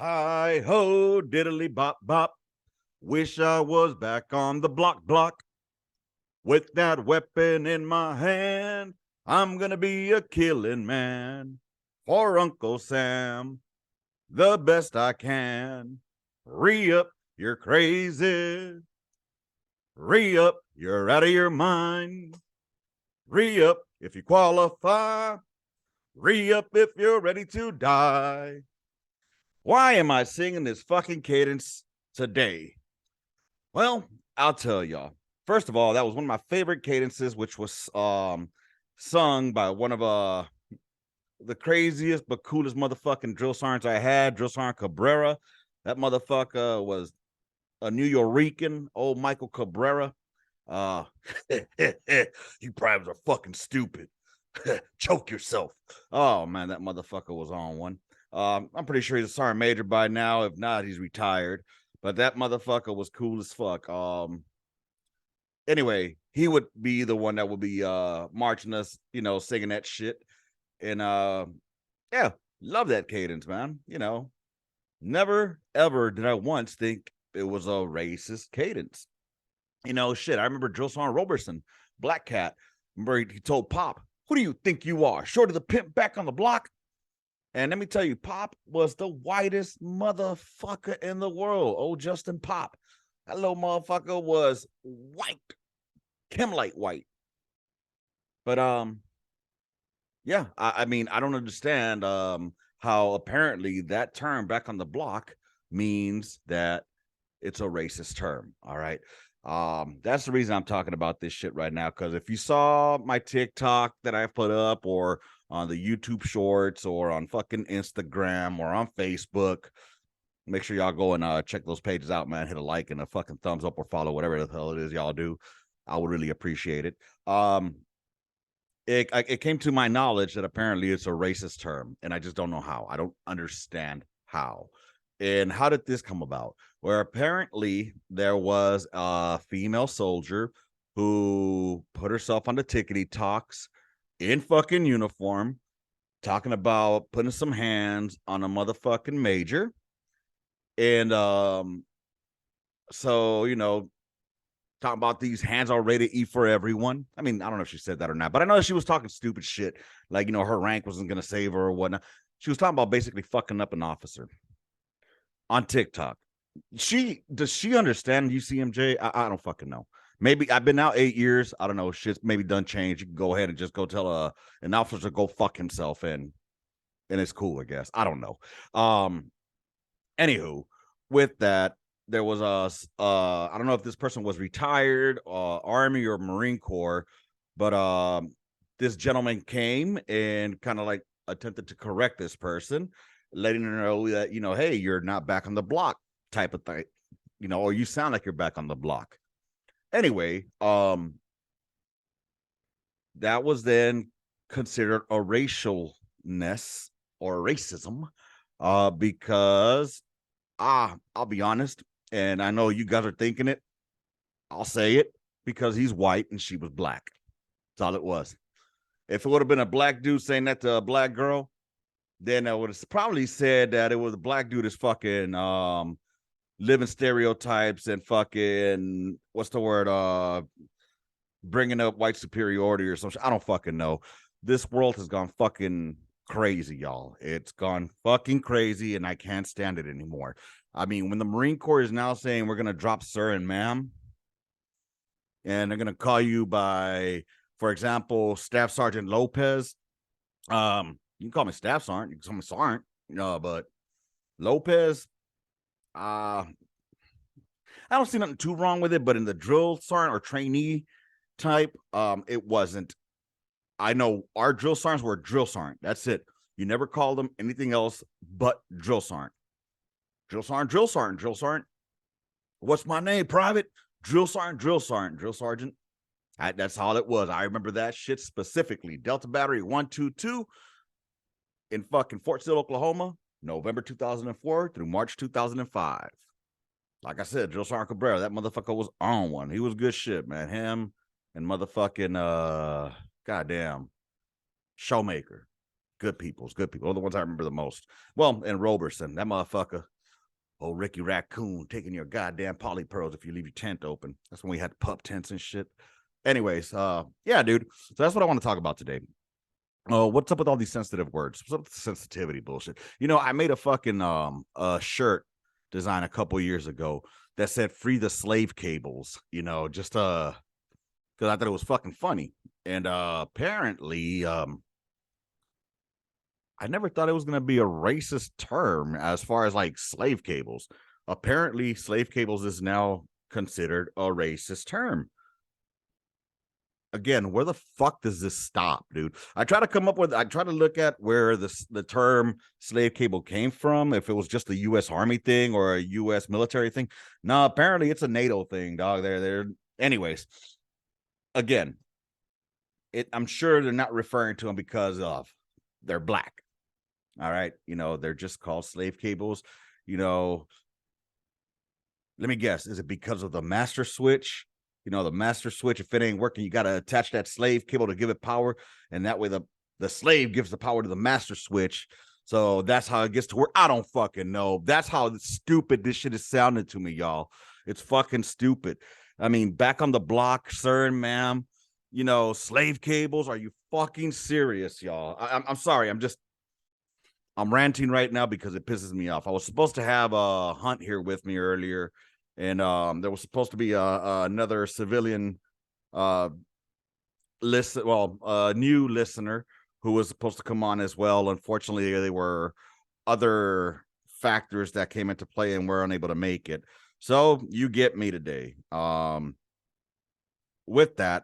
Hi ho, diddly bop bop. Wish I was back on the block. With that weapon in my hand, I'm gonna be a killing man. For Uncle Sam, the best I can. Re-up, you're crazy. Re-up, you're out of your mind. Re-up if you qualify. Re-up if you're ready to die. Why am I singing this fucking cadence today? Well, I'll tell y'all. First of all, that was one of my favorite cadences, which was sung by one of the craziest but coolest motherfucking drill sergeants I had, Drill Sergeant Cabrera. That motherfucker was a New Yorican, old Michael Cabrera. Uh you privates are fucking stupid. Choke yourself. Oh man, that motherfucker was on one. I'm pretty sure he's a sergeant major by now. If not, he's retired. But that motherfucker was cool as fuck. Anyway, he would be the one that would be marching us, singing that shit. And yeah, love that cadence, man. Never ever did I once think it was a racist cadence. Shit. I remember Drill Sergeant Roberson, Black Cat. Remember he told Pop, "Who do you think you are? Shorty the pimp back on the block?" And let me tell you, Pop was the whitest motherfucker in the world. Old Justin Pop. That little motherfucker was white. Chemlight white. But yeah, I mean, I don't understand how apparently that term back on the block means that it's a racist term. All right. That's the reason I'm talking about this shit right now. Because if you saw my TikTok that I put up, or on the YouTube shorts, or on fucking Instagram, or on Facebook, make sure y'all go and check those pages out, man. Hit a like and a fucking thumbs up or follow, whatever the hell it is y'all do. I would really appreciate it. It came to my knowledge that apparently it's a racist term, and I just don't know how. I don't understand how. And how did this come about? Where apparently there was a female soldier who put herself on the tickety talks in fucking uniform, talking about putting some hands on a motherfucking major. And so, talking about these hands are ready to eat for everyone. I mean, I don't know if she said that or not, but I know she was talking stupid shit. Like, her rank wasn't going to save her or whatnot. She was talking about basically fucking up an officer on TikTok. Does she understand UCMJ? I don't fucking know. Maybe I've been out 8 years. I don't know. Shit's maybe done change. You can go ahead and just go tell an officer to go fuck himself, and it's cool, I guess. I don't know. Anywho, with that, there was I don't know if this person was retired, Army or Marine Corps, but this gentleman came and kind of like attempted to correct this person, letting her know that, hey, you're not back on the block type of thing, or you sound like you're back on the block. Anyway, that was then considered a racialness or racism, because I'll be honest, and I know you guys are thinking it. I'll say it, because he's white and she was black. That's all it was. If it would have been a black dude saying that to a black girl, then I would have probably said that it was a black dude is fucking living stereotypes and fucking, what's the word, bringing up white superiority or something. I don't fucking know. This world has gone fucking crazy, y'all. It's gone fucking crazy, and I can't stand it anymore. I mean, when the Marine Corps is now saying we're going to drop sir and ma'am, and they're going to call you by, for example, Staff Sergeant Lopez. You can call me Staff Sergeant, you can call me Sergeant, but Lopez, I don't see nothing too wrong with it, but in the drill sergeant or trainee type, it wasn't. I know our drill sergeants were drill sergeant. That's it. You never called them anything else but drill sergeant. Drill sergeant, drill sergeant, drill sergeant. What's my name, private? Drill sergeant, drill sergeant, drill sergeant. That's all it was. I remember that shit specifically. Delta Battery 122 in fucking Fort Sill, Oklahoma, November 2004 through March 2005. Like I said, Drill Sergeant Cabrera, that motherfucker was on one. He was good shit, man. Him and motherfucking goddamn Showmaker. Good peoples, good people. All the ones I remember the most. Well, and Roberson, that motherfucker. Oh, Ricky Raccoon taking your goddamn poly pearls if you leave your tent open. That's when we had pup tents and shit. Anyways, yeah, dude. So that's what I want to talk about today. Oh, what's up with all these sensitive words? What's up with the sensitivity bullshit? I made a fucking shirt design a couple years ago that said "Free the slave cables." Just because I thought it was fucking funny, and apparently I never thought it was gonna be a racist term as far as like slave cables. Apparently, slave cables is now considered a racist term. Again, where the fuck does this stop, dude? I try to look at where the term slave cable came from, if it was just a US Army thing or a US military thing. No, apparently it's a NATO thing, dog. They're anyways. Again, I'm sure they're not referring to them because of they're black. All right, they're just called slave cables. Let me guess, is it because of the master switch? The master switch, if it ain't working, you got to attach that slave cable to give it power. And that way the slave gives the power to the master switch. So that's how it gets to work. I don't fucking know. That's how stupid this shit is sounding to me, y'all. It's fucking stupid. I mean, back on the block, sir and ma'am, slave cables. Are you fucking serious, y'all? I'm sorry. I'm ranting right now because it pisses me off. I was supposed to have a Hunt here with me earlier, and there was supposed to be another civilian new listener who was supposed to come on as well. Unfortunately, there were other factors that came into play and we're unable to make it. So you get me today. With that,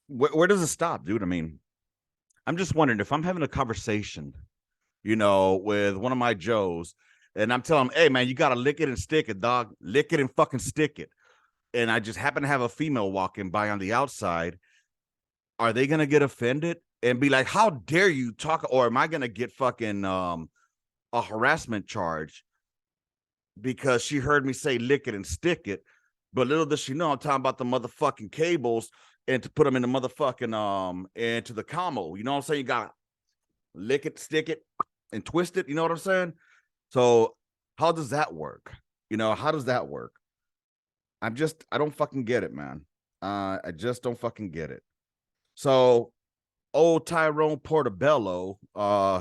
where does it stop, dude? I mean, I'm just wondering if I'm having a conversation with one of my Joes, and I'm telling him, hey, man, you got to lick it and stick it, dog. Lick it and fucking stick it. And I just happen to have a female walking by on the outside. Are they going to get offended and be like, how dare you talk? Or am I going to get fucking a harassment charge because she heard me say lick it and stick it? But little does she know I'm talking about the motherfucking cables and to put them in the motherfucking into the commo. You know what I'm saying? You got lick it, stick it, and twist it. You know what I'm saying? So how does that work? How does that work? I don't fucking get it, man. I just don't fucking get it. So old Tyrone Portobello,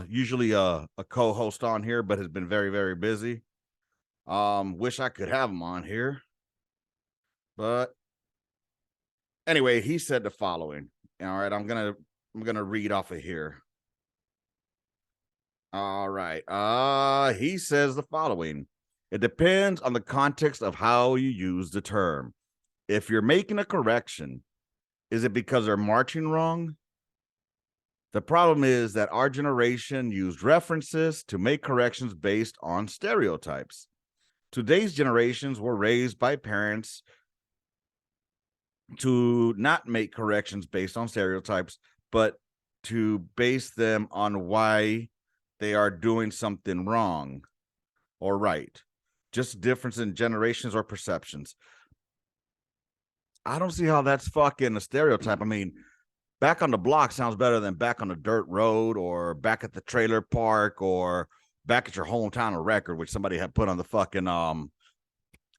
usually a co-host on here, but has been very, very busy. Wish I could have him on here. But anyway, he said the following. All right, I'm gonna read off of here. All right. He says the following. It depends on the context of how you use the term. If you're making a correction, is it because they're marching wrong? The problem is that our generation used references to make corrections based on stereotypes. Today's generations were raised by parents to not make corrections based on stereotypes, but to base them on why they are doing something wrong or right. Just difference in generations or perceptions. I don't see how that's fucking a stereotype. I mean, back on the block sounds better than back on the dirt road or back at the trailer park or back at your hometown of record, which somebody had put on the fucking the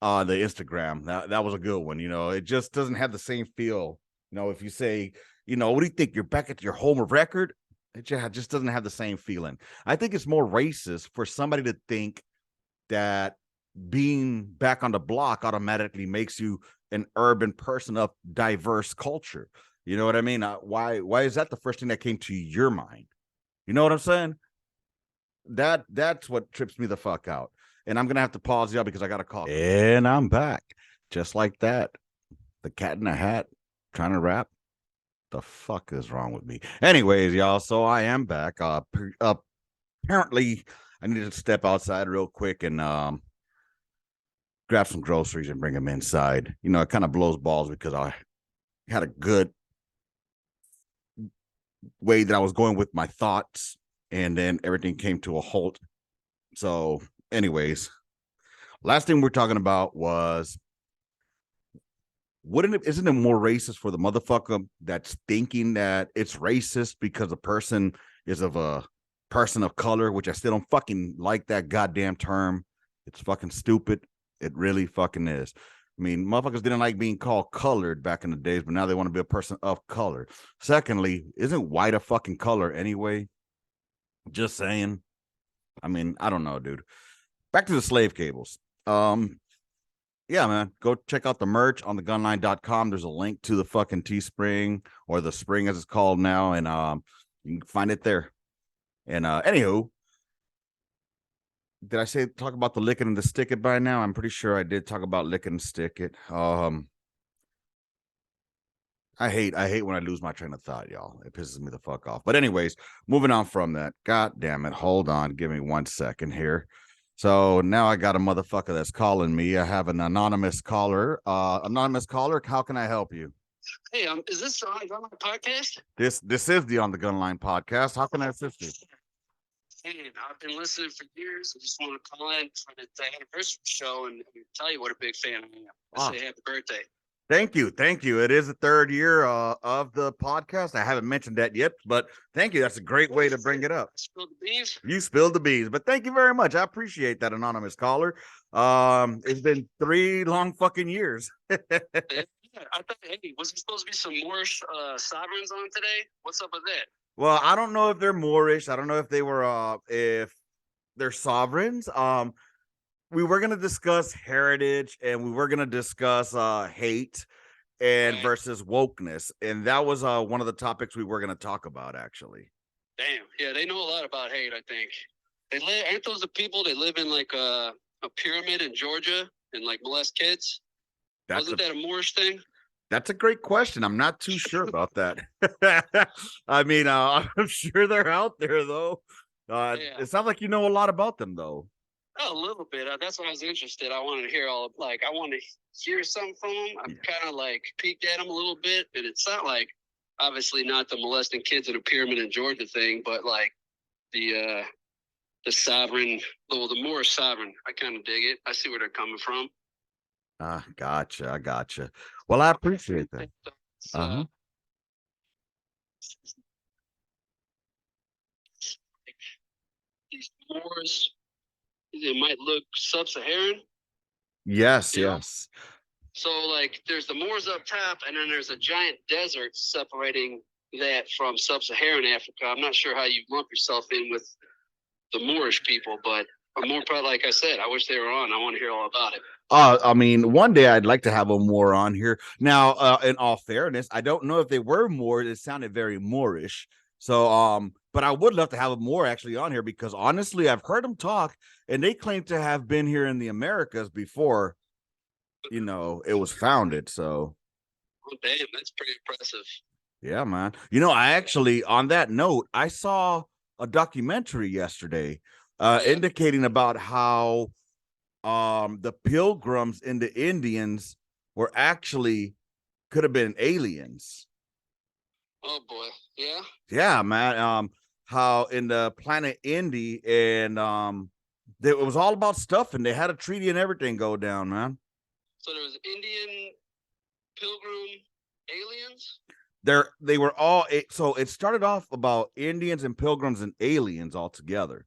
Instagram. That was a good one. It just doesn't have the same feel. If you say, what do you think? You're back at your home of record? It just doesn't have the same feeling. I think it's more racist for somebody to think that being back on the block automatically makes you an urban person of diverse culture. You know what I mean? Why is that the first thing that came to your mind? You know what I'm saying? That's what trips me the fuck out. And I'm gonna have to pause y'all because I got a call. And I'm back, just like that. The cat in the hat trying to rap. The fuck is wrong with me? Anyways, y'all. So I am back. Apparently, I needed to step outside real quick and grab some groceries and bring them inside. It kind of blows balls because I had a good way that I was going with my thoughts, and then everything came to a halt. So, anyways, last thing we're talking about was, isn't it more racist for the motherfucker that's thinking that it's racist because the person is of a person of color, which I still don't fucking like that goddamn term. It's fucking stupid. It really fucking is. I mean, motherfuckers didn't like being called colored back in the days, but now they want to be a person of color. Secondly, isn't white a fucking color anyway? Just saying. I mean, I don't know, dude. Back to the slave cables. Yeah, man, go check out the merch on the gunline.com. There's a link to the fucking Teespring, or the spring as it's called now, and you can find it there. And anywho, did I say talk about the lick it and the stick it by now? I'm pretty sure I did talk about lick it and stick it. I hate when I lose my train of thought, y'all. It pisses me the fuck off. But anyways, moving on from that. God damn it. Hold on. Give me 1 second here. So now I got a motherfucker that's calling me. I have an anonymous caller. Anonymous caller, how can I help you? Hey, is this on the Gunline podcast? This is the On the Gunline podcast. How can I assist you? Hey, I've been listening for years. I just want to call in for the anniversary show and tell you what a big fan I am. I say happy birthday. Thank you. It is the 3rd year of the podcast. I haven't mentioned that yet, but thank you. That's a great way to bring it up. Spilled the beans. You spilled the beans, but thank you very much. I appreciate that, anonymous caller. It's been 3 long fucking years. I thought, hey, was there supposed to be some Moorish sovereigns on today? What's up with that? Well, I don't know if they're Moorish. I don't know if they were if they're sovereigns. We were gonna discuss heritage, and we were gonna discuss hate and versus wokeness, and that was one of the topics we were gonna talk about, actually. Damn, yeah, they know a lot about hate. I think aren't those the people that live in like a pyramid in Georgia and like molest kids? Wasn't that a Moorish thing? That's a great question. I'm not too sure about that. I mean, I'm sure they're out there though. It sounds like you know a lot about them though. A little bit. That's why I was interested. I wanted to hear I want to hear something from them. I'm kind of like peeked at them a little bit, and it's not like, obviously not the molesting kids in a pyramid in Georgia thing, but like the sovereign, the Moorish sovereign. I kind of dig it. I see where they're coming from. Gotcha. I gotcha. Well, I appreciate that. These Moors, they might look sub-Saharan. Yes, yes. So, like, there's the Moors up top, and then there's a giant desert separating that from sub-Saharan Africa. I'm not sure how you lump yourself in with the Moorish people, but I'm more proud. Like I said, I wish they were on. I want to hear all about it. I mean, one day I'd like to have them more on here. Now, in all fairness, I don't know if they were Moors. It sounded very Moorish. So, but I would love to have them more actually on here, because honestly, I've heard them talk, and they claim to have been here in the Americas before, you know, it was founded. So, oh, damn, that's pretty impressive. Yeah, man. You know, I actually, on that note, I saw a documentary yesterday, indicating about how the Pilgrims and the Indians were actually could have been aliens. Oh boy, yeah. Yeah, man. How in the planet Indy, and it was all about stuff, and they had a treaty and everything go down, man. So there was Indian Pilgrim aliens. They were all, so it started off about Indians and Pilgrims and aliens all together.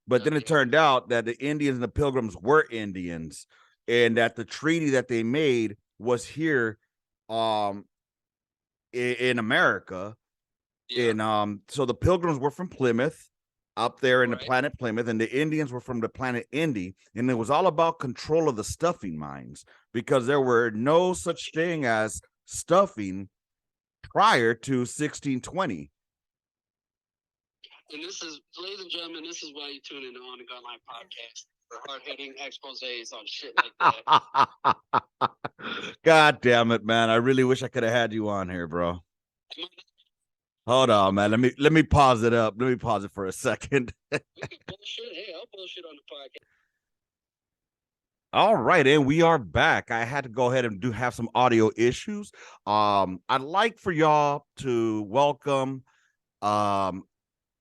But then it turned out that the Indians and the Pilgrims were Indians, and that the treaty that they made was here in America. Yeah. And so the Pilgrims were from Plymouth, up there in the planet Plymouth, and the Indians were from the planet Indy, and it was all about control of the stuffing mines, because there were no such thing as stuffing prior to 1620. And this is, ladies and gentlemen, this is why you tune in on the Gunline podcast for hard-hitting exposés on shit like that. God damn it, man. I really wish I could have had you on here, bro. Hold on, man. Let me pause it up. Let me pause it for a second. Bullshit. Hey, I'll bullshit on the podcast. All right, and we are back. I had to go ahead and have some audio issues. I'd like for y'all to welcome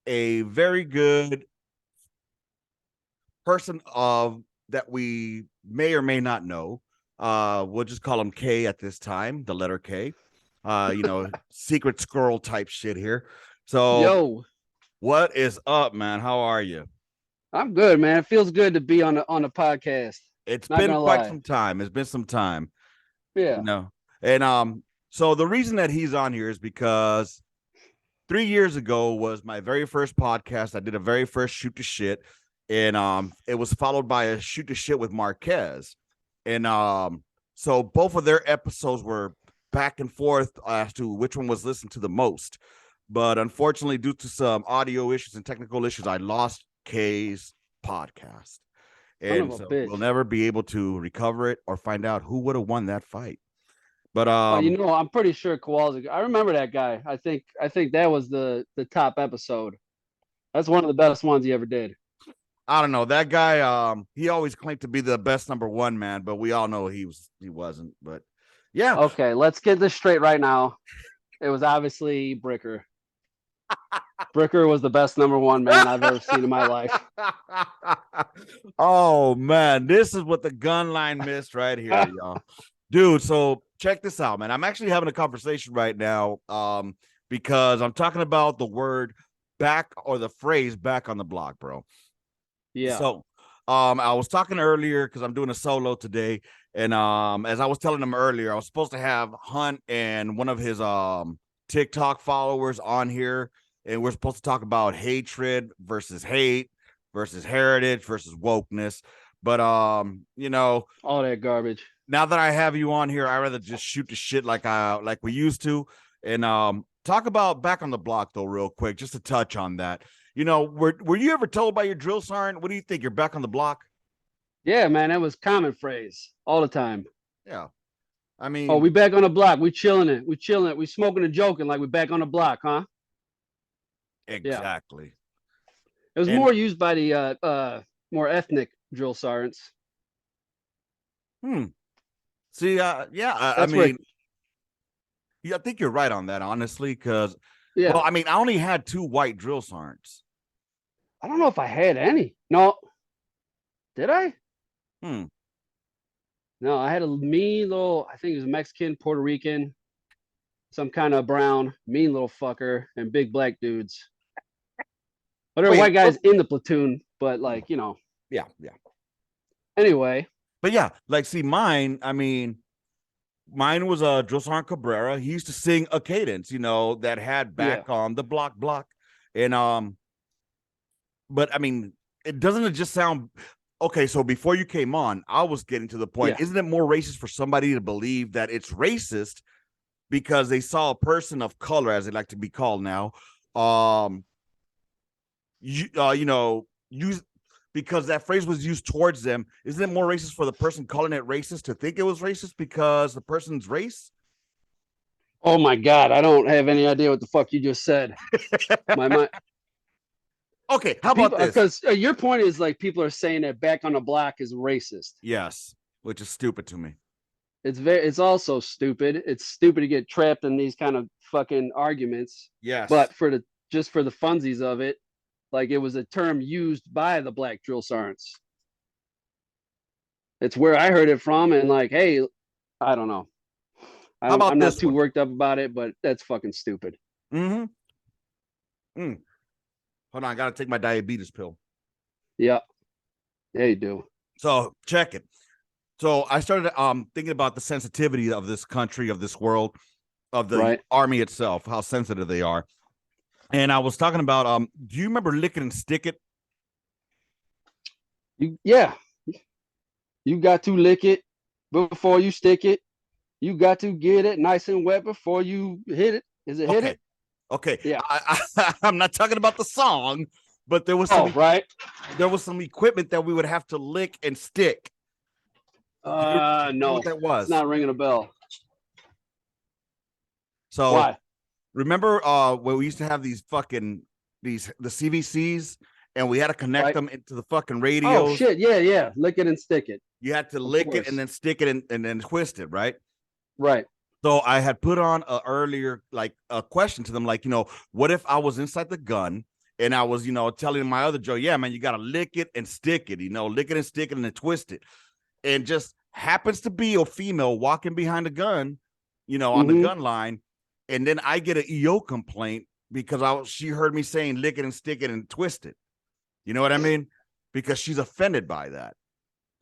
a very good person that we may or may not know. We'll just call him K at this time, the letter K. You know, secret squirrel type shit here. So, yo, What is up, man? How are you? I'm good, man. It feels good to be on the podcast. It's Not been gonna quite lie. some time. It's been some time, you Yeah. know. And so the reason that he's on here is because 3 years ago was my very first podcast. I did a very first shoot to shit, and it was followed by a shoot to shit with Marquez. And so both of their episodes were back and forth as to which one was listened to the most. But unfortunately, due to some audio issues and technical issues, I lost K's podcast. Son of And a so bitch. we'll never be able to recover it or find out who would have won that fight. But I'm pretty sure Kowalski. I remember that guy. I think that was the top episode. That's one of the best ones he ever did. I don't know. That guy, he always claimed to be the best number one man, but we all know he wasn't. But yeah. Okay, let's get this straight right now. It was obviously Bricker. Bricker was the best number one man I've ever seen in my life. Oh man, this is what the Gunline missed right here, y'all. Dude, so check this out, man. I'm actually having a conversation right now because I'm talking about the word back or the phrase back on the block, bro. Yeah. So I was talking earlier because I'm doing a solo today, and as I was telling him earlier, I was supposed to have Hunt and one of his TikTok followers on here, and we're supposed to talk about hatred versus hate versus heritage versus wokeness. But All that garbage. now that I have you on here, I rather just shoot the shit like we used to, and talk about back on the block though, real quick, just to touch on that. Were you ever told by your drill sergeant? What do you think? You're back on the block? Yeah, man, that was common phrase all the time. Yeah, I Oh, mean, we back on the block. We chilling it. We chilling it. We smoking and joking like we back on the block, huh? Yeah. exactly. It was And more used by the more ethnic drill sergeants. see, yeah, I That's where, mean, yeah, I think you're right on that, honestly, because well, yeah. I mean, I only had two white drill sergeants. I don't know if I had any. No, did I? Hmm. No, I had a mean little. I think it was Mexican, Puerto Rican, some kind of brown, mean little fucker, and big black dudes. But there were Wait, white guys in the platoon, but like yeah, yeah, Anyway, but yeah, like, see, mine. I mean, mine was a drill sergeant Cabrera. He used to sing a cadence, that had yeah, back on the block, and but I mean, doesn't it just sound okay? So before you came on, I was getting to the point. yeah. Isn't it more racist for somebody to believe that it's racist because they saw a person of color, as they like to be called now, use because that phrase was used towards them? Isn't it more racist for the person calling it racist to think it was racist because the person's race? Oh my god, I don't have any idea what the fuck you just said. My mind. Okay, how about People, this? because your point is like people are saying that back on the block is racist. Yes, which is stupid to me. It's also stupid. It's stupid to get trapped in these kind of fucking arguments. Yes. But just for the funsies of it, like it was a term used by the black drill sergeants. It's where I heard it from, and like, hey, I don't know. How about I'm not this too one? worked up about it, but that's fucking stupid. Mm-hmm. Hold on, I gotta take my diabetes pill. Yeah, yeah, you do. So check it. So I started thinking about the sensitivity of this country, of this world, of the Right. army itself, how sensitive they are. And I was talking about do you remember Lick It and Stick It? Yeah, you got to lick it before you stick it. You got to get it nice and wet before you hit it. Is it hit Okay. it? Okay. Yeah. I'm not talking about the song, but there was right. there was some equipment that we would have to lick and stick. Do you know No, what that it's was? not ringing a bell. So Why? remember when we used to have these the CVCs, and we had to connect Right. them into the fucking Oh radios? shit! Yeah. Lick it and stick it. You had to Of lick it course. and then stick it and then twist it, right? Right. So I had put on earlier like a question to them, like, what if I was inside the gun and I was, telling my other Joe, yeah, man, you got to lick it and stick it, lick it and stick it and then twist it. And just happens to be a female walking behind the gun, on the gun line. And then I get an EO complaint because she heard me saying lick it and stick it and twist it. You know what I mean? Because she's offended by that.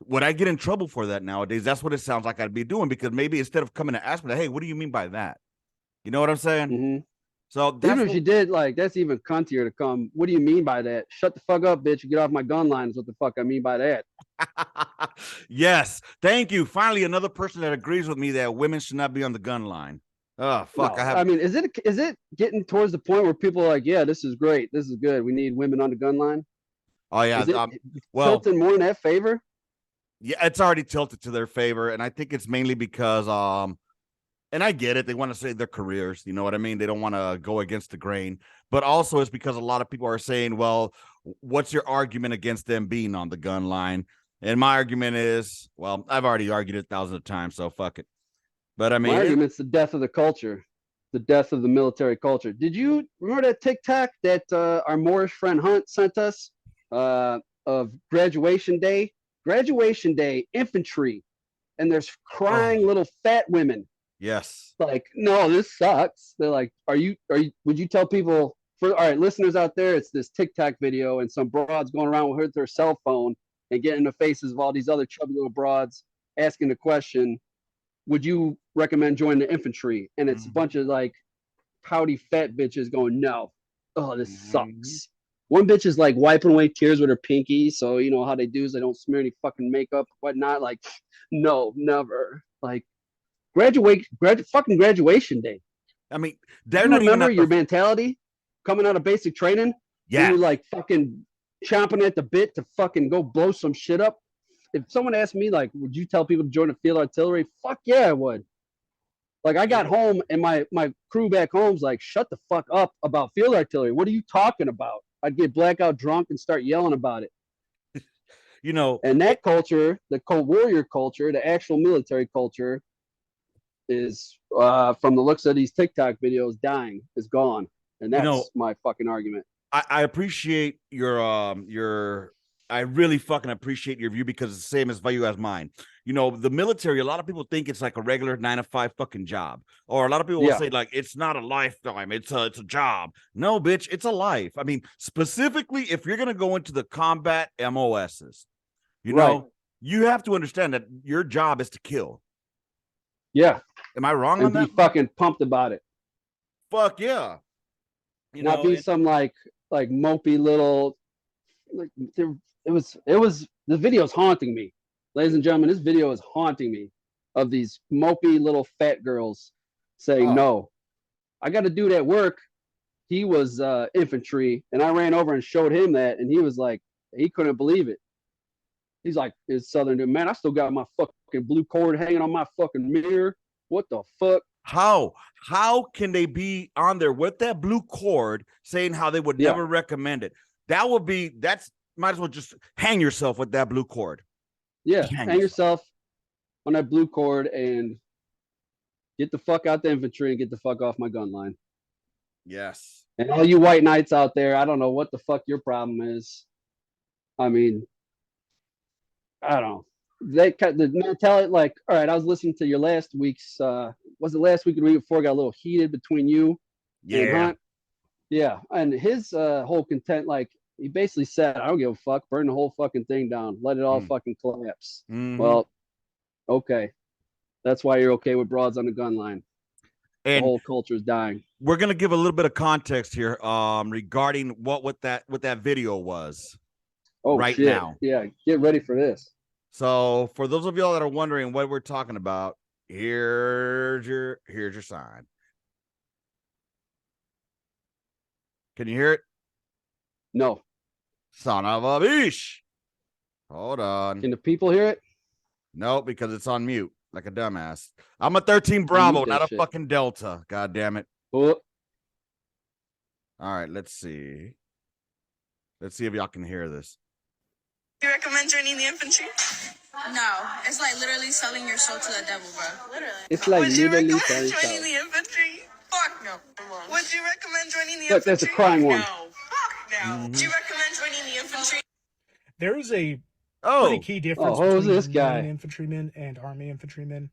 Would I get in trouble for that nowadays? That's what it sounds like I'd be doing, because maybe instead of coming to ask me, hey, what do you mean by that? You know what I'm saying? Mm-hmm. So that's even if she did, like, that's even cuntier to come. What do you mean by that? Shut the fuck up, bitch. Get off my gun line is what the fuck I mean by that. Yes. Thank you. Finally, another person that agrees with me that women should not be on the gun line. Oh, fuck. No, I mean, is it getting towards the point where people are like, yeah, this is great. This is good. We need women on the gun line? Oh, yeah. Is it well, tilting more in that favor? Yeah, it's already tilted to their favor. And I think it's mainly because, and I get it. They want to save their careers. You know what I mean? They don't want to go against the grain. But also it's because a lot of people are saying, well, what's your argument against them being on the gun line? And my argument is, well, I've already argued it thousands of times, so fuck it. But I mean, my argument's the death of the culture, the death of the military culture. Did you remember that TikTok that our Moorish friend Hunt sent us of graduation day? Graduation day, infantry, and there's crying little fat women. Yes. Like, no, this sucks. They're like, would you tell people, all right, listeners out there, it's this TikTok video and some broads going around with their cell phone and getting in the faces of all these other chubby little broads asking the question, would you recommend joining the infantry? And it's a bunch of like pouty fat bitches going, no. Oh, this sucks. One bitch is like wiping away tears with her pinky. So, you know how they do is they don't smear any fucking makeup, whatnot. Like, no, never. Like, fucking graduation day. I mean, do you remember your mentality coming out of basic training? Yeah. You like fucking chomping at the bit to fucking go blow some shit up. If someone asked me, like, would you tell people to join the field artillery? Fuck yeah, I would. Like, I got home and my crew back home's like, shut the fuck up about field artillery. What are you talking about? I'd get blackout drunk and start yelling about it. You know, and that culture, the warrior culture, the actual military culture, is from the looks of these TikTok videos, dying, is gone. And that's my fucking argument. I appreciate your I really fucking appreciate your view, because it's the same as value as mine. You know, the military, a lot of people think it's like a regular 9-to-5 fucking job. Or a lot of people will say, like, it's not a lifetime, it's a job. No, bitch, it's a life. I mean, specifically, if you're gonna go into the combat MOSs, you know, you have to understand that your job is to kill. Yeah. Am I wrong on that? Be fucking pumped about it. Fuck yeah. You not know, be some like mopey little, like, it was the video's haunting me, ladies and gentlemen. This video is haunting me, of these mopey little fat girls saying, no, I got to do that work. He was infantry, and I ran over and showed him that, and he was like, he couldn't believe it. He's like, it's Southern dude, man, I still got my fucking blue cord hanging on my fucking mirror. What the fuck? How can they be on there with that blue cord saying how they would never recommend it? That's might as well just hang yourself with that blue cord. Yeah, hang yourself on that blue cord and get the fuck out the infantry and get the fuck off my gun line. Yes. And all you white knights out there, I don't know what the fuck your problem is. I mean, I don't know. They cut the mentality, like, all right, I was listening to your last week's was it last week or the week before, got a little heated between you and Hunt. Yeah. And his whole content, like, he basically said, I don't give a fuck, burn the whole fucking thing down, let it all fucking collapse. Well, okay. That's why you're okay with broads on the gun line. And the whole culture is dying. We're gonna give a little bit of context here regarding what that video was. Shit. Now. Yeah, get ready for this. So for those of y'all that are wondering what we're talking about, here's your sign. Can you hear it? No. Son of a bitch. Hold on. Can the people hear it? No, because it's on mute, like a dumbass. I'm a 13 Bravo, not a fucking Delta. God damn it. Oh. All right, let's see. Let's see if y'all can hear this. Do you recommend joining the infantry? No, it's like literally selling your soul to the devil, bro. Literally. It's like literally selling joining the infantry? Fuck no. Would you recommend joining the infantry? Look, there's a crying one. No. Fuck no. Do you recommend joining the infantry? There is a pretty key difference between infantrymen and army infantrymen.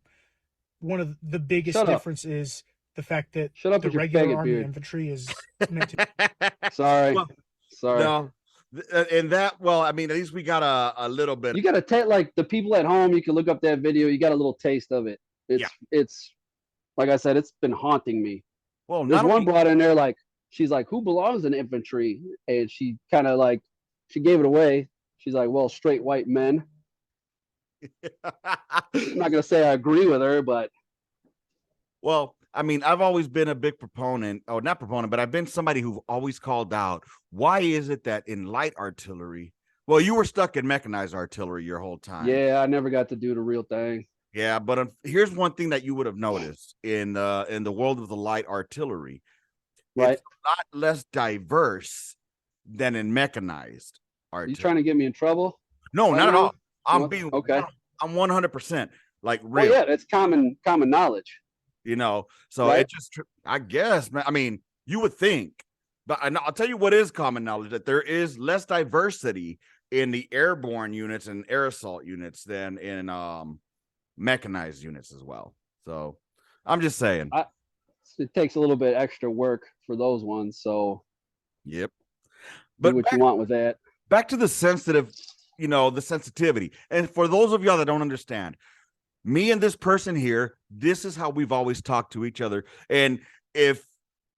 One of the biggest differences is the fact that Shut up the with your regular faggot Army beard. infantry is meant to. Sorry. Well, Sorry. no, and that. Well, I mean, at least we got a little bit. You got to take like the people at home. You can look up that video. You got a little taste of it. It's like I said, it's been haunting me. Well, There's not one only, broad in there, like she's like, "Who belongs in infantry?" And she kind of like she gave it away. She's like, "Well, straight white men." I'm not gonna say I agree with her, but well, I mean, I've always been a big proponent, or not proponent, but I've been somebody who always called out, why is it that in light artillery, well, you were stuck in mechanized artillery your whole time. yeah, I never got to do the real thing. Yeah, but here's one thing that you would have noticed in the world of the light artillery. Right. It's a lot less diverse than in mechanized artillery. You trying to get me in trouble? No, right not now? at all. I'm being okay. I'm 100% like real. Well, yeah, that's common knowledge. You know, so Right? it just, I guess, man. I mean, you would think, but I'll tell you what is common knowledge, that there is less diversity in the airborne units and air assault units than in mechanized units as well. So I'm just saying. It takes a little bit extra work for those ones. So Yep. do But what you want with that. Back to the sensitive, the sensitivity. And for those of y'all that don't understand, me and this person here, this is how we've always talked to each other. And if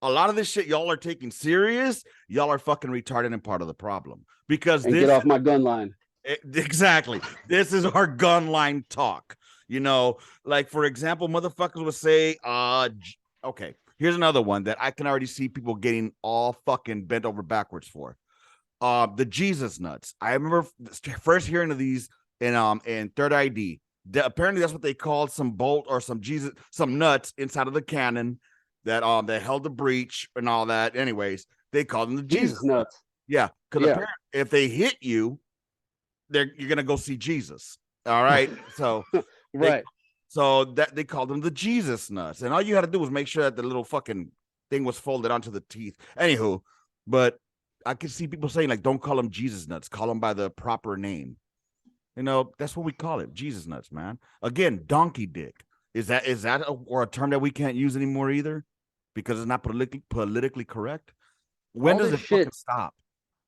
a lot of this shit y'all are taking serious, y'all are fucking retarded and part of the problem. Because and get off my gun line. Exactly. This is our gun line talk. Like, for example, motherfuckers would say, okay, here's another one that I can already see people getting all fucking bent over backwards for. The Jesus nuts. I remember first hearing of these in Third ID. Apparently that's what they called some bolt or some nuts inside of the cannon that held the breech and all that. Anyways, they called them the Jesus nuts. Yeah, because if they hit you, you're gonna go see Jesus. All right, so right. So that they called them the Jesus nuts, and all you had to do was make sure that the little fucking thing was folded onto the teeth. Anywho, but I can see people saying, like, don't call them Jesus nuts, call them by the proper name. That's what we call it, Jesus nuts, man. Again, donkey dick. Is that a term that we can't use anymore either, because it's not politically correct? When does it fucking stop?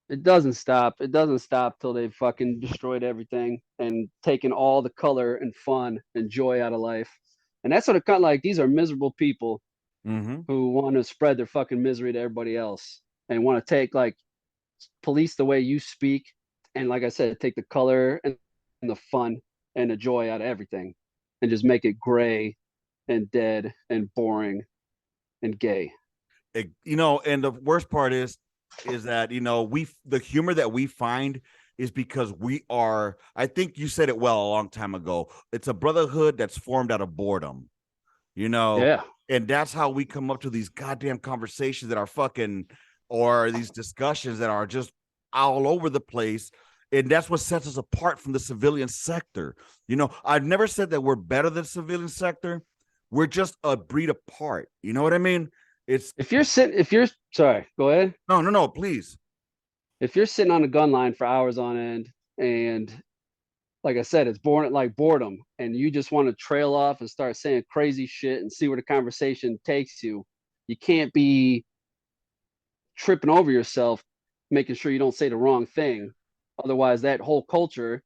It doesn't stop. It doesn't stop till they've fucking destroyed everything and taken all the color and fun and joy out of life. And that's what it kind of like. These are miserable people who want to spread their fucking misery to everybody else and want to take police the way you speak. And like I said, take the color and the fun and the joy out of everything and just make it gray and dead and boring and gay. And the worst part is that, the humor that we find is because we are, I think you said it well a long time ago, it's a brotherhood that's formed out of boredom, Yeah. And that's how we come up to these goddamn conversations that are fucking, or these discussions that are just all over the place. And that's what sets us apart from the civilian sector. I've never said that we're better than the civilian sector. We're just a breed apart. You know what I mean? Sorry, go ahead. No, please. If you're sitting on a gun line for hours on end, and like I said, it's born like boredom, and you just want to trail off and start saying crazy shit and see where the conversation takes you, you can't be tripping over yourself, making sure you don't say the wrong thing. Otherwise, that whole culture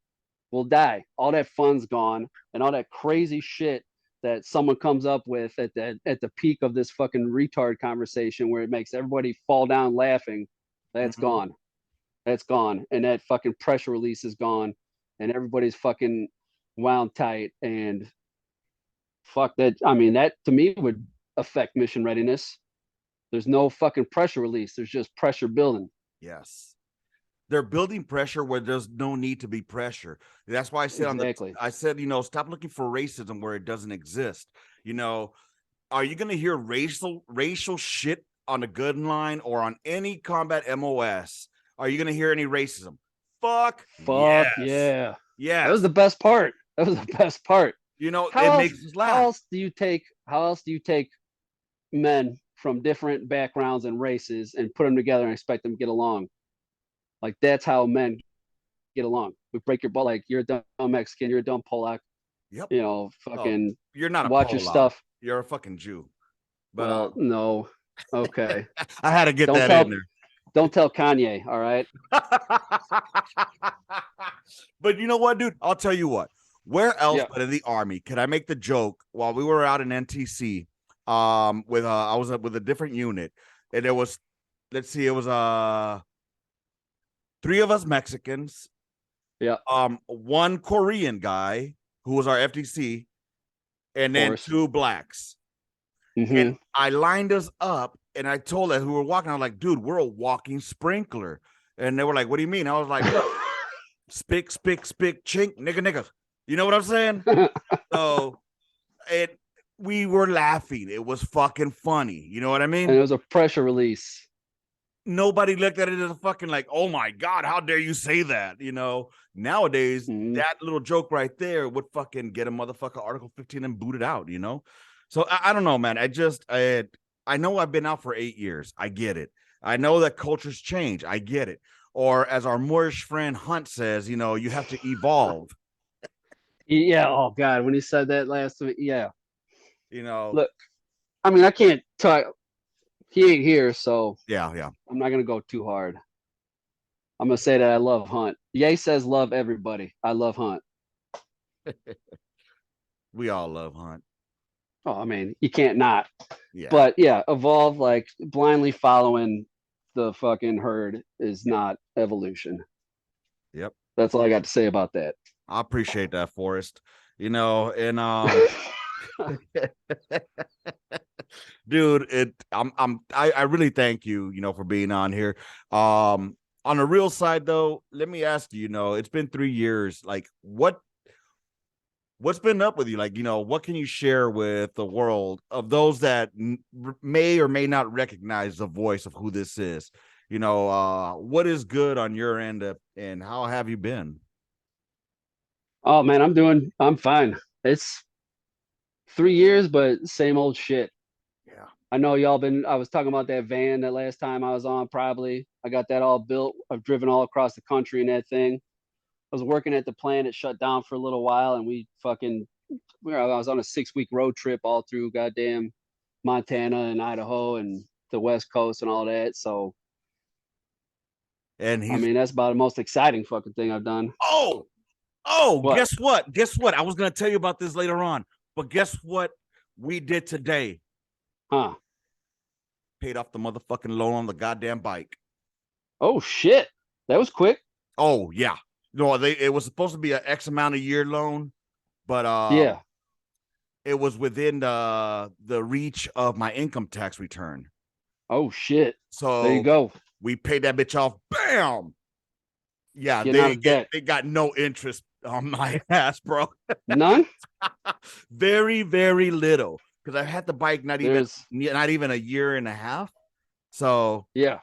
will die. All that fun's gone, and all that crazy shit that someone comes up with at the peak of this fucking retard conversation where it makes everybody fall down laughing, that's gone. That's gone. And that fucking pressure release is gone. And everybody's fucking wound tight. And fuck that. I mean, that to me would affect mission readiness. There's no fucking pressure release. There's just pressure building. Yes. They're building pressure where there's no need to be pressure. That's why I said I said, stop looking for racism where it doesn't exist. Are you going to hear racial shit on a gun line or on any combat MOS? Are you going to hear any racism? Fuck yes. Yeah. Yeah. That was the best part. It makes us laugh. How else do you take men from different backgrounds and races and put them together and expect them to get along? Like, that's how men get along. We break your butt. Like, you're a dumb Mexican, you're a dumb Polak. Yep. Fucking. You're not a watch Polak. Your stuff. You're a fucking Jew. Well, no. Okay. I had to get Don't that tell in there. don't tell Kanye, all right? But you know what, dude? I'll tell you what. Where else Yeah. but in the army could I make the joke while we were out in NTC? With I was with a different unit, and it was, let's see, it was 3 of us Mexicans, Yeah. one Korean guy who was our FTC, and then Course. 2 blacks. And I lined us up, and I told us who were walking, I was like, dude, we're a walking sprinkler. And they were like, what do you mean? I was like, look, spick, spick, spick, chink, nigga, nigga. You know what I'm saying? So we were laughing. It was fucking funny. You know what I mean? And it was a pressure release. Nobody looked at it as a fucking like, oh my God, how dare you say that? You know, nowadays, that little joke right there would fucking get a motherfucker Article 15 and boot it out, you know? So I don't know, man. I know I've been out for 8 years. I get it. I know that cultures change. I get it. Or as our Moorish friend Hunt says, you know, you have to evolve. Yeah. Oh God, when he said that last week, yeah. You know, look, I mean, I can't talk. He ain't here, so yeah. I'm not gonna go too hard. I'm gonna say that I love Hunt. Ye says love everybody. I love Hunt. We all love Hunt. Oh, I mean, you can't not. Yeah. But yeah, evolve, like blindly following the fucking herd is not evolution. Yep. That's all I got to say about that. I appreciate that, Forrest. You know, and dude, I really thank you, you know, for being on here. On the real side though, let me ask you, you know, it's been 3 years. Like what's been up with you? Like, you know, what can you share with the world of those that may or may not recognize the voice of who this is? You know, what is good on your end and how have you been? Oh man, I'm fine. It's 3 years, but same old shit. Yeah. I know I was talking about that van that last time I was on, probably. I got that all built. I've driven all across the country in that thing. I was working at the plant. It shut down for a little while, and I was on a 6-week road trip all through goddamn Montana and Idaho and the West Coast and all that. So, And I mean, that's about the most exciting fucking thing I've done. Oh, What? guess what? Guess what? I was going to tell you about this later on, but guess what we did today? Huh? Paid off the motherfucking loan on the goddamn bike. Oh, shit. That was quick. Oh, yeah. No, it was supposed to be an X amount of year loan, but yeah, it was within the reach of my income tax return. Oh, shit. So there you go. We paid that bitch off. Bam. Yeah, they got no interest on my ass, bro. None. Very, very little, because I had the bike not even a year and a half. So yeah,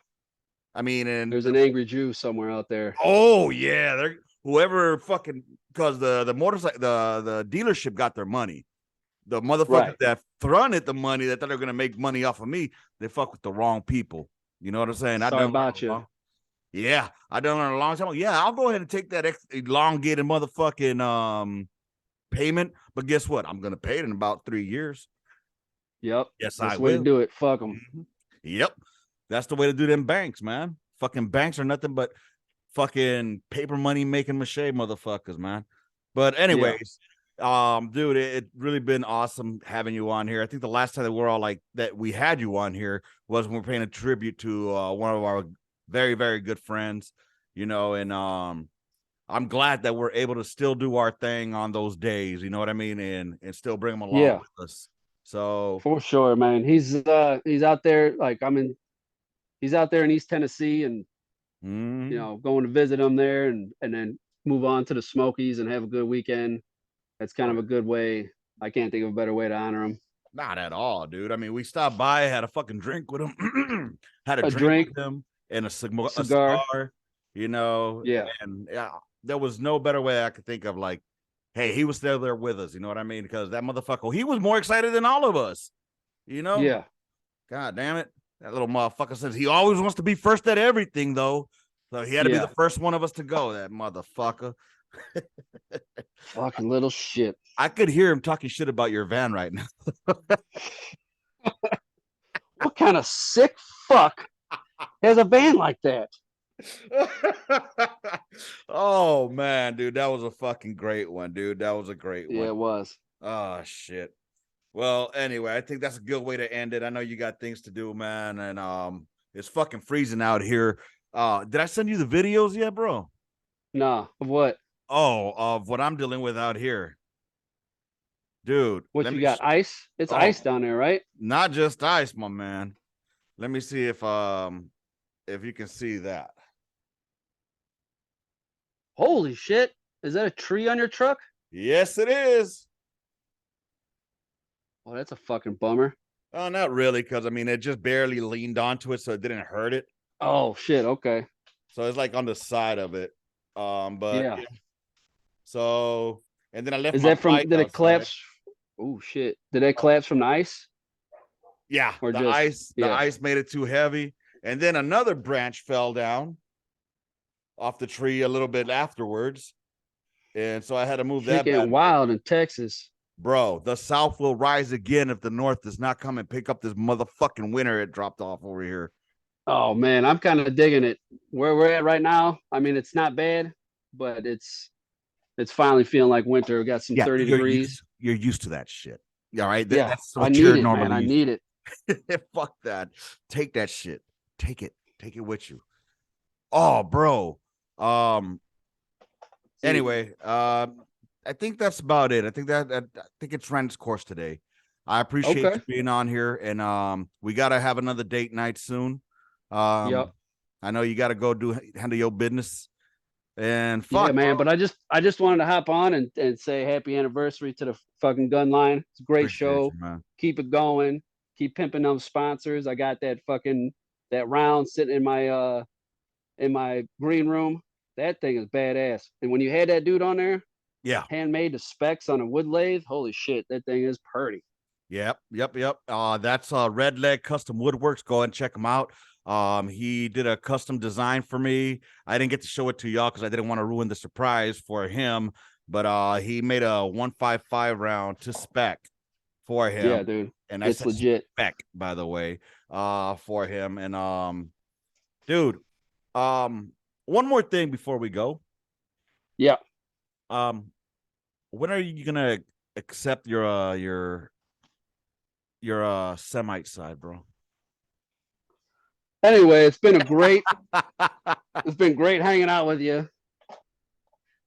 I mean, and there's an angry Jew somewhere out there. Oh yeah, they're whoever fucking, because the motorcycle the dealership got their money. The motherfuckers that fronted the money that they're gonna make money off of me, they fuck with the wrong people. You know what I'm saying? Sorry about you. Yeah, I done learn a long time ago. Yeah, I'll go ahead and take that elongated motherfucking payment, but guess what? I'm gonna pay it in about 3 years. Yep. Yes, that's I the way will. to do it. Fuck them. Yep, that's the way to do them banks, man. Fucking banks are nothing but fucking paper money making mache motherfuckers, man. But anyways, dude, it really been awesome having you on here. I think the last time that we're all like that we had you on here was when we're paying a tribute to one of our very, very good friends, you know, and I'm glad that we're able to still do our thing on those days, you know what I mean, and still bring them along with us. So for sure, man. He's out there, like he's out there in East Tennessee, and you know, going to visit him there, and then move on to the Smokies and have a good weekend. That's kind of a good way. I can't think of a better way to honor him. Not at all, dude. I mean, we stopped by, had a fucking drink with him, had a drink with him, and a cigar, you know. Yeah. And there was no better way I could think of. Like, hey, he was still there with us. You know what I mean? Because that motherfucker, he was more excited than all of us. You know? Yeah. God damn it. That little motherfucker says he always wants to be first at everything, though. So he had to be the first one of us to go. That motherfucker. Fucking little shit. I could hear him talking shit about your van right now. What kind of sick fuck has a van like that? Oh man, dude, that was a fucking great one, dude. That was a great Yeah, one. it was. Oh shit. Well, anyway, I think that's a good way to end it. I know you got things to do, man, and it's fucking freezing out here. Did I send you the videos yet, bro? Nah, of what? Oh, of what I'm dealing with out here. Dude, What you got? Ice? It's ice down there, right? Not just ice, my man. Let me see if you can see that. Holy shit. Is that a tree on your truck? Yes, it is. Oh, that's a fucking bummer. Oh, not really, because I mean it just barely leaned onto it, so it didn't hurt it. Oh shit, okay. So it's like on the side of it. But yeah. So and then I left Is my that from bike did it outside. collapse? Oh shit. Did that collapse from the ice? Yeah, Or the just ice made it too heavy. And then another branch fell down off the tree a little bit afterwards. And so I had to move Shit that back. getting wild in Texas. Bro, the South will rise again if the North does not come and pick up this motherfucking winter it dropped off over here. Oh man, I'm kind of digging it. Where we're at right now, I mean, it's not bad, but it's finally feeling like winter. We got some 30 degrees. You're used to that shit. All right. Yeah, That's I what need you're it, normally man. I used need it. to. Fuck that. Take that shit. Take it. Take it with you. Oh, bro. Anyway, I think that's about it. I think I think it's ran its course today. I appreciate you being on here, and we gotta have another date night soon. Yep. I know you gotta go handle your business. And fuck, yeah, man. But I just wanted to hop on and say happy anniversary to the fucking Gunline. It's a great show. You, keep it going. Keep pimping them sponsors. I got that round sitting in my green room. That thing is badass. And when you had that dude on there, yeah, handmade the specs on a wood lathe. Holy shit, that thing is pretty. Yep. That's Red Leg Custom Woodworks. Go and check him out. He did a custom design for me. I didn't get to show it to y'all because I didn't want to ruin the surprise for him. But he made a 155 round to spec for him. Yeah, dude. And it's legit. Spec, by the way, for him. And dude, one more thing before we go. Yeah. When are you gonna accept your Semite side, bro? Anyway, it's been great hanging out with you.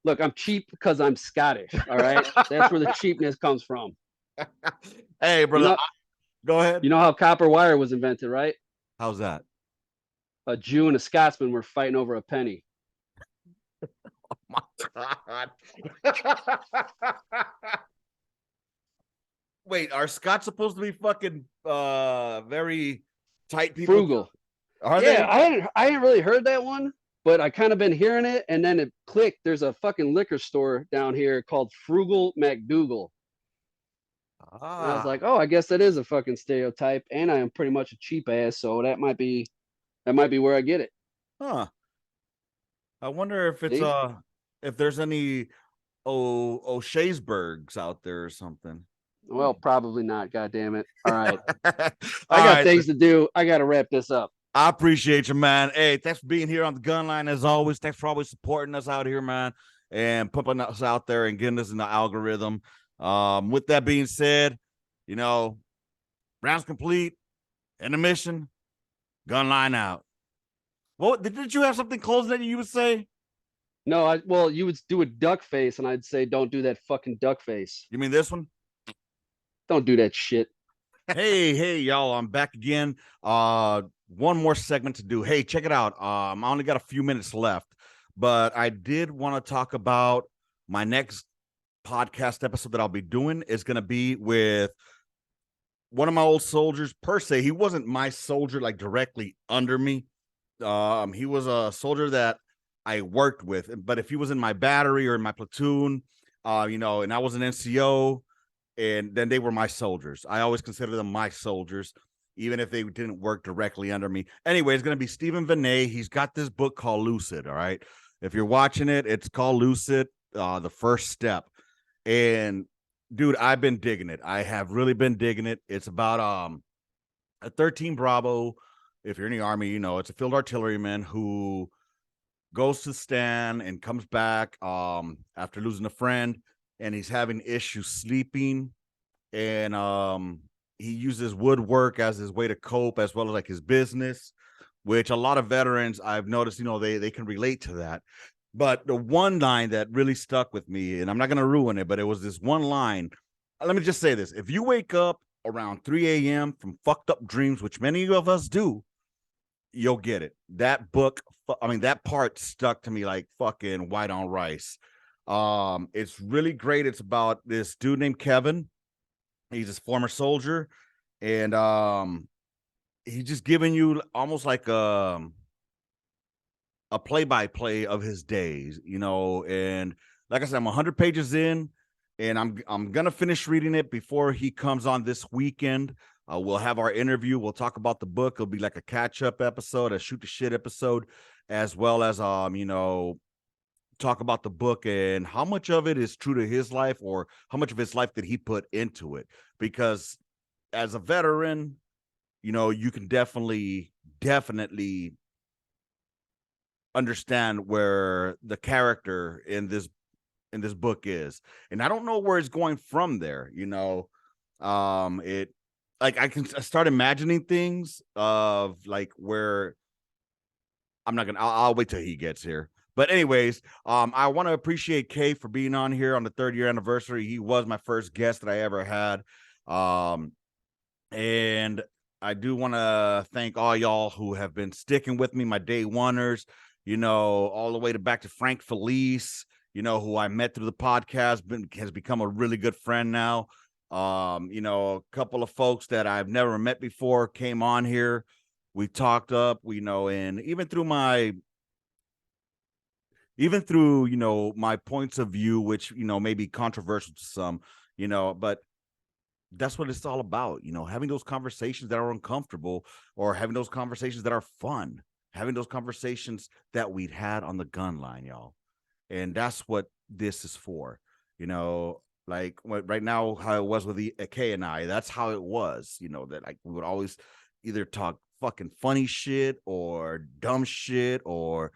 Look, I'm cheap because I'm Scottish. All right. That's where the cheapness comes from. Hey, brother, go ahead. You know how copper wire was invented, right? How's that? A Jew and a Scotsman were fighting over a penny. Oh my God. Wait, are Scots supposed to be fucking very tight people? Frugal. Are they? I hadn't really heard that one, but I kind of been hearing it, and then it clicked. There's a fucking liquor store down here called Frugal MacDougal. And I was like, oh, I guess that is a fucking stereotype, and I am pretty much a cheap ass, so that might be where I get it. Huh. I wonder if it's if there's any O'Shaysburgs out there or something. Well, probably not. God damn it. All right. I got things to do. I got to wrap this up. I appreciate you, man. Hey, thanks for being here on the Gunline as always. Thanks for always supporting us out here, man, and pumping us out there and getting us in the algorithm. With that being said, rounds complete, intermission, Gunline out. Well, did you have something closing that you would say? No, you would do a duck face, and I'd say, don't do that fucking duck face. You mean this one? Don't do that shit. Hey, y'all, I'm back again. One more segment to do. Hey, check it out. I only got a few minutes left, but I did want to talk about my next podcast episode that I'll be doing is going to be with one of my old soldiers per se. He wasn't my soldier, like directly under me. He was a soldier that I worked with, but if he was in my battery or in my platoon, and I was an NCO, and then they were my soldiers. I always consider them my soldiers, even if they didn't work directly under me. Anyway, it's going to be Stephen Vinay. He's got this book called Lucid, all right? If you're watching it, it's called Lucid, The First Step. And, dude, I've been digging it. I have really been digging it. It's about a 13 Bravo, if you're in the Army, you know, it's a field artilleryman who goes to stand and comes back after losing a friend, and he's having issues sleeping, and he uses woodwork as his way to cope, as well as like his business, which a lot of veterans I've noticed, you know, they can relate to that. But the one line that really stuck with me, and I'm not going to ruin it, but it was this one line. Let me just say this. If you wake up around 3 a.m. from fucked up dreams, which many of us do, you'll get it. That book, I mean, that part stuck to me like fucking white on rice. It's really great. It's about this dude named Kevin. He's a former soldier, and he's just giving you almost like a play-by-play of his days, you know. And like I said, I'm 100 pages in, and I'm gonna finish reading it before he comes on this weekend. We'll have our interview. We'll talk about the book. It'll be like a catch-up episode, a shoot the shit episode, as well as you know, talk about the book and how much of it is true to his life, or how much of his life did he put into it. Because as a veteran, you know, you can definitely understand where the character in this book is. And I don't know where it's going from there, you know. It, like, I start imagining things of like where I'll wait till he gets here. But anyways, I want to appreciate Kay for being on here on the 3rd year anniversary. He was my first guest that I ever had. And I do want to thank all y'all who have been sticking with me, my day oneers, you know, all the way back to Frank Felice, you know, who I met through the podcast, has become a really good friend now. You know, a couple of folks that I've never met before came on here. We talked up, you know, and even through, you know, my points of view, which, you know, may be controversial to some, you know, but that's what it's all about, you know, having those conversations that are uncomfortable, or having those conversations that are fun, having those conversations that we'd had on the gun line, y'all. And that's what this is for, you know, like right now, how it was with the K and I, that's how it was, you know, that like we would always either talk fucking funny shit or dumb shit or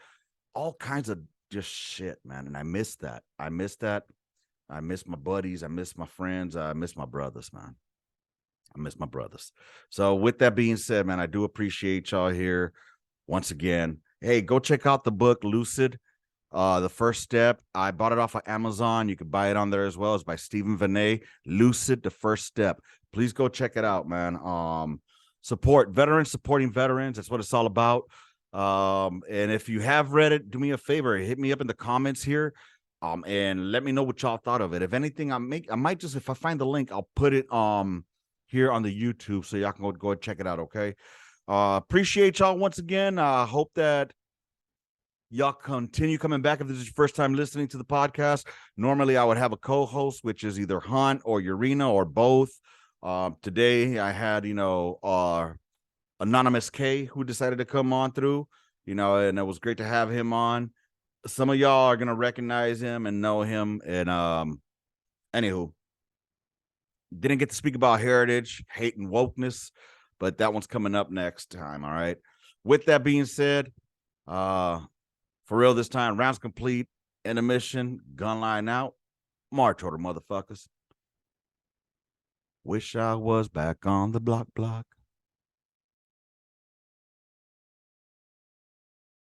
all kinds of just shit, man. And I miss that. I miss my buddies. I miss my friends. I miss my brothers, man. I miss my brothers. So with that being said, man, I do appreciate y'all here once again. Hey, go check out the book Lucid, The First Step. I bought it off of Amazon. You can buy it on there as well. It's by Stephen Vinay. Lucid, The First Step. Please go check it out, man. Support veterans, supporting veterans. That's what it's all about. And if you have read it, do me a favor, hit me up in the comments here. And let me know what y'all thought of it. If anything, I might just, if I find the link, I'll put it here on the YouTube so y'all can go and check it out. Okay. Appreciate y'all once again. Hope that y'all continue coming back. If this is your first time listening to the podcast, normally I would have a co-host, which is either Hunt or Urena or both. Today I had, you know, Anonymous K, who decided to come on through, you know, and it was great to have him on. Some of y'all are gonna recognize him and know him. And anywho, didn't get to speak about heritage, hate, and wokeness, but that one's coming up next time. All right. With that being said, for real this time, rounds complete, intermission, gunline out, march order, motherfuckers. Wish I was back on the block.